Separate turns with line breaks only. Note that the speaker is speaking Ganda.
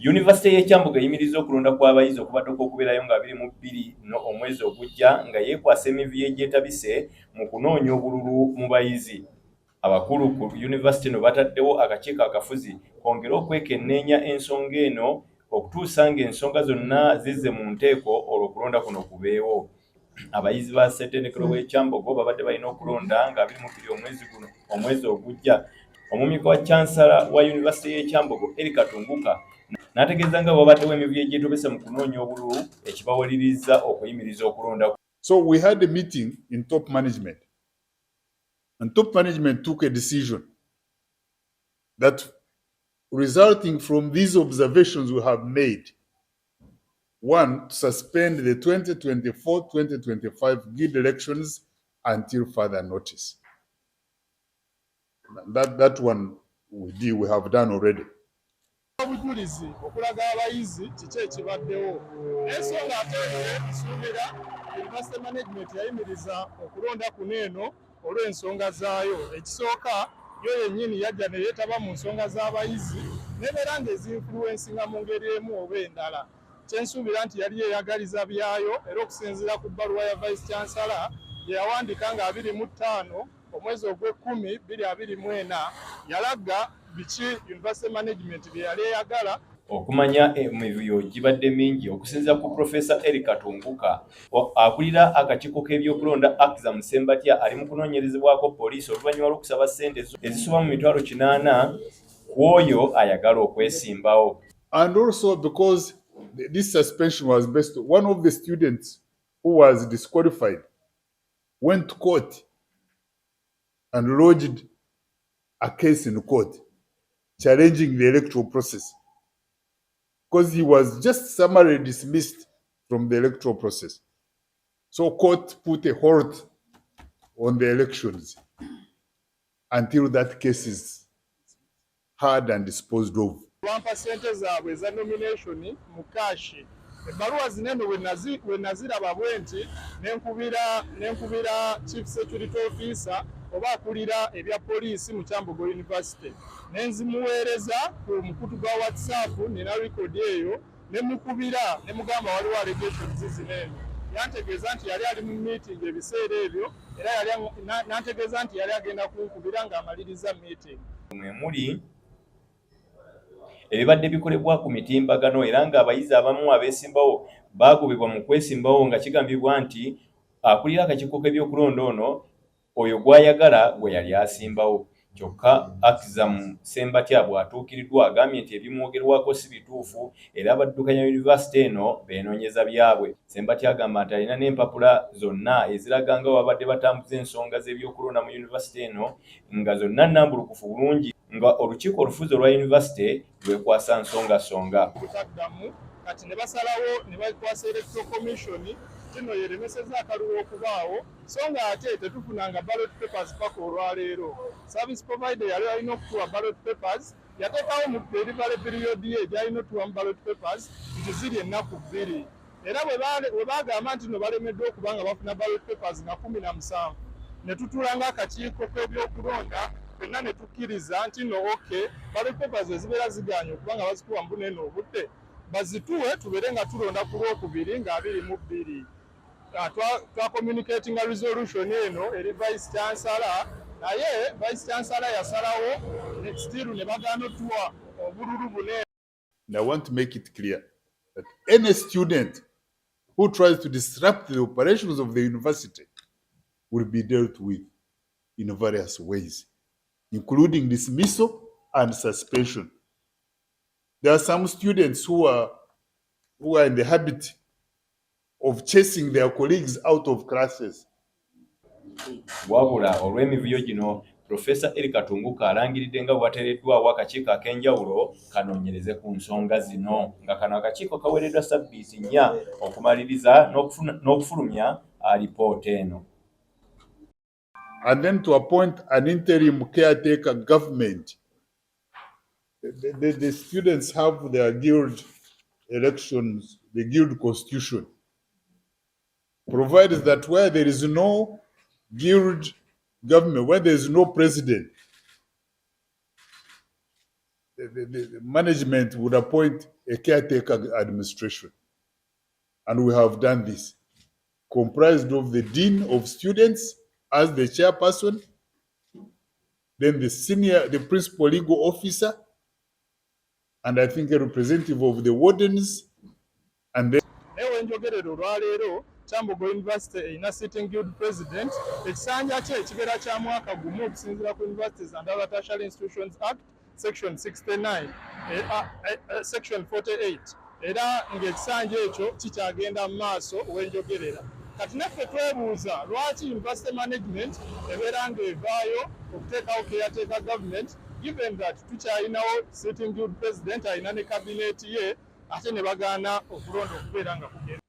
Yunivasite y'e Kyambogo eyimirizza okulonda kw'abayizi okubaddeko okubeerayo nga 22 omwezi ogujja nga yeekwasa emivuyo egyetabise mu kunoonya obululu mu bayizi. Abakulu ku yunivasite eno bataddewo akakiiko akafuzi kwongera okwekenneenya ensonga eno okutuusa ng'ensonga zonna zizze mu nteeko olwo okulonda kuno kubeewo. Abayizi ba ttendekero w'e Kyambogo babadde balina okulonda nga 22 omwezi ogujja. Omumyuka wa chansala wa yunivasite y'e Kyambogo Katunguka n'ategeeza nga babaddewo emivuyo egyetobese mu kunoonya obululu ekibawalirizza okuyimiriza okulonda.
So we had a meeting in top management, and top management took a decision that resulting from these observations we have made, one, to suspend the 2024-2025 guild elections until further notice. That one we have done already.
Obujulizi okulaga abayizi kiki ekibaddewo. Ensonga ate isuubira University Management yayimiriza okulonda kuno eno olw'ensonga zaayo. Ekisooka yo yennyini yajja ne yeetaba mu nsonga z'abayizi nebeera ng'ezinfluensinga mu ngeri emu oba endala. Kyensuubira nti yali yeeyagaliza byayo era okusinziira ku bbaluwa ya Vice Chancellor gye yawandiika nga 25 omwezi ogw'Ekkumi 2024 yalaga biki University Management bye yali eyagala.
Okumanya emivuyo gibadde mingi okusinziira ku Profesa Katunguka akulira akakiiko k'ebyokulonda Akiza Musembatya ali mu kunoonyerezebwako poliisi oluvannyuma lw'okusaba ssente ezisoba mu $80,000 ku oyo ayagala okwesimbawo.
And also because this suspension was based on one of the students who was disqualified went to court and lodged a case in court challenging the electoral process because he was just summarily dismissed from the electoral process. So court put a hold on the elections until that case is heard and disposed of.
1% zaabwe eza nomination mu kashi. Ebbaluwa zineno we naziraba bwe nti nenkubira Chief Security Officer oba akulira ebya poliisi mu Kyambogo University. Nenzimuweereza ku mukutu gwa WhatsApp nina record eyo nemukubira nemugamba waliwo allegations zizineno. Yantegeeza nti yali ali mu meeting ebiseera ebyo era nantegeeza nti yali agenda kunkubira ng'amaliriza meeting.
Muli ebibadde bikolebwa ku mitimbagano era ng'abayizi abamu abeesimbawo baagobebwa mu kwesimbawo nga kigambibwa nti akulira akakiiko k'ebyokulonda ono oyo gw'ayagala gwe yali asimbawo. Kyokka Akiza Musembatya bw'atuukiriddwa agambye nti ebimwogerwako si bituufu era abaddukanya yunivasite eno beenoonyeza byabwe. Sembatya agamba nti alina n'empapula zonna eziraga nga babadde batambuza ensonga z'ebyokulonda mu yunivasite eno nga zonna nnambulukufu bulungi nga olukiiko olufuzi olwa yunivasite lwekwasa nsongasonga.
Kati ne basalawo ne bakwasa Electoral Commission kino yeremeseza akalulu okubaawo so nga ate tetufunanga ballot papers paka olwaleero. Service provider yali alina okutuwa ballot papers yateekawo mu delivery period ye gyalina otuwa mu ballot papers nti ziri ennaku 2 era bwe baagamba nti no balemeddwa okuba nga bafuna ballot papers nga 17 ne tutulanga akakiiko k'ebyokulonda fenna ne tukkiriza nti no okay ballot papers ezibeera ziganye okuba nga bazikuwa mu bunene obudde bazituwe tubeere nga tulonda ku Lwokubiri nga 22. Twa communicating a resolution eno eri Vice Chancellor naye Vice Chancellor yasalawo still ne bagaana otuwa obululu bunene.
And I want to make it clear that any student who tries to disrupt the operations of the university will be dealt with in various ways, including dismissal and suspension. There are some students who are in the habit of chasing their colleagues out of classes.
Wabula olw'emivuyo gino Profesa Katunguka alangiridde nga bwateereddwawo akakiiko ak'enjawulo kanoonyereze ku nsonga zino nga kano akakiiko kaweereddwa sabbiiti 4 okumaliriza n'okufulumya alipoota eno.
And then to appoint an interim caretaker government. The students have their guild elections, the guild constitution provides that where there is no guild government, where there is no president, the management would appoint a caretaker administration. And we have done this, comprised of the Dean of Students as the chairperson, then the principal legal officer, and I think a representative of the wardens, and then
Wenjogerero olwaleero Kyambogo University erina sitting guild president ekisanja kye ekibeera kya mwaka gumu okusinziira ku Universities and Other Tertiary Institutions Act section 69 section 48 era ng'ekisanja ekyo kikyagenda mu maaso wenjogerera. Kati naffe twebuuza lwaki university management ebeera ng'evaayo okuteekawo caretaker government given that tukyalinawo sitting guild president alina ne cabinet ye ate ne bagaana okulonda okubeera nga kugenda.